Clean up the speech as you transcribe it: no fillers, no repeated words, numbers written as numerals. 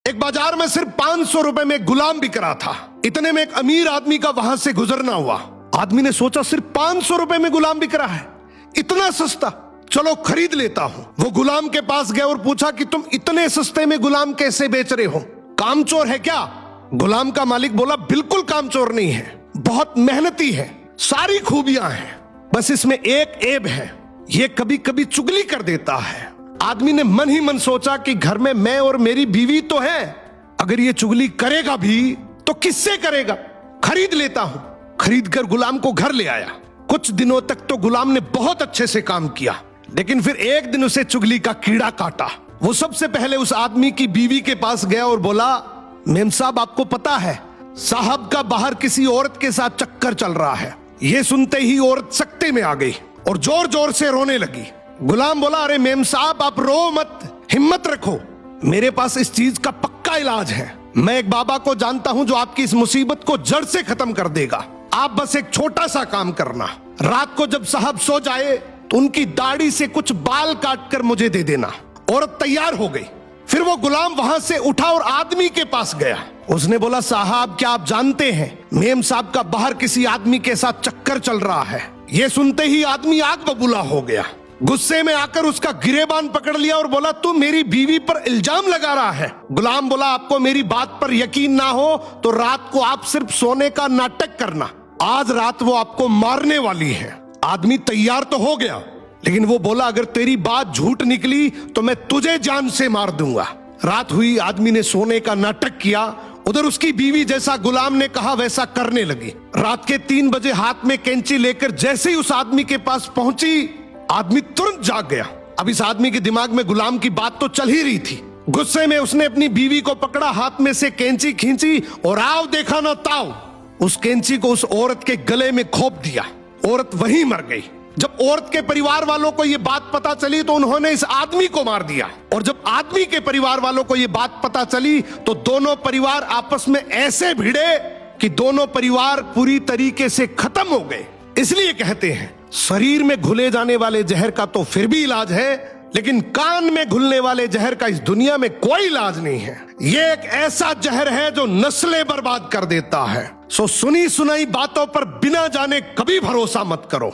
एक बाजार में सिर्फ 500 रुपए में गुलाम बिक रहा था। इतने में एक अमीर आदमी का वहां से गुजरना हुआ। आदमी ने सोचा सिर्फ 500 रुपए में गुलाम बिक रहा है, इतना सस्ता, चलो खरीद लेता हूं। वो गुलाम के पास गया और पूछा कि तुम इतने सस्ते में गुलाम कैसे बेच रहे हो, कामचोर है क्या? गुलाम का मालिक बोला बिल्कुल कामचोर नहीं है, बहुत मेहनती है, सारी खूबियां हैं, बस इसमें एक ऐब है, ये कभी कभी चुगली कर देता है। आदमी ने मन ही मन सोचा कि घर में मैं और मेरी बीवी तो है, अगर ये चुगली करेगा भी तो किससे करेगा, खरीद लेता हूं। खरीद कर गुलाम को घर ले आया। कुछ दिनों तक तो गुलाम ने बहुत अच्छे से काम किया, लेकिन फिर एक दिन उसे चुगली का कीड़ा काटा। वो सबसे पहले उस आदमी की बीवी के पास गया और बोला, मेम साहब आपको पता है साहब का बाहर किसी औरत के साथ चक्कर चल रहा है। ये सुनते ही औरत सकते में आ गई और जोर जोर से रोने लगी। गुलाम बोला, अरे मेम साहब आप रो मत, हिम्मत रखो, मेरे पास इस चीज का पक्का इलाज है। मैं एक बाबा को जानता हूं जो आपकी इस मुसीबत को जड़ से खत्म कर देगा। आप बस एक छोटा सा काम करना, रात को जब साहब सो जाए तो उनकी दाढ़ी से कुछ बाल काट कर मुझे दे देना। औरत तैयार हो गई। फिर वो गुलाम वहां से उठा और आदमी के पास गया। उसने बोला, साहब क्या आप जानते हैं मेम साहब का बाहर किसी आदमी के साथ चक्कर चल रहा है। ये सुनते ही आदमी आग बबूला हो गया। गुस्से में आकर उसका गिरेबान पकड़ लिया और बोला, तू मेरी बीवी पर इल्जाम लगा रहा है। गुलाम बोला, आपको मेरी बात पर यकीन ना हो तो रात को आप सिर्फ सोने का नाटक करना, आज रात वो आपको मारने वाली है। आदमी तैयार तो हो गया, लेकिन वो बोला, अगर तेरी बात झूठ निकली तो मैं तुझे जान से मार दूंगा। रात हुई, आदमी ने सोने का नाटक किया। उधर उसकी बीवी जैसा गुलाम ने कहा वैसा करने लगी। रात के 3 बजे हाथ में कैंची लेकर जैसे ही उस आदमी के पास पहुंची, आदमी तुरंत जाग गया। अब इस आदमी के दिमाग में गुलाम की बात तो चल ही रही थी। गुस्से में उसने अपनी बीवी को पकड़ा, हाथ में से कैंची खींची और आओ देखा ना ताओ, उस कैंची को उस औरत के गले में खोप दिया। औरत वहीं मर गई। जब औरत के परिवार वालों को यह बात पता चली तो उन्होंने इस आदमी को मार दिया, और जब आदमी के परिवार वालों को यह बात पता चली तो दोनों परिवार आपस में ऐसे भिड़े कि दोनों परिवार पूरी तरीके से खत्म हो गए। इसलिए कहते हैं शरीर में घुले जाने वाले जहर का तो फिर भी इलाज है, लेकिन कान में घुलने वाले जहर का इस दुनिया में कोई इलाज नहीं है। ये एक ऐसा जहर है जो नस्लें बर्बाद कर देता है। सो सुनी सुनाई बातों पर बिना जाने कभी भरोसा मत करो।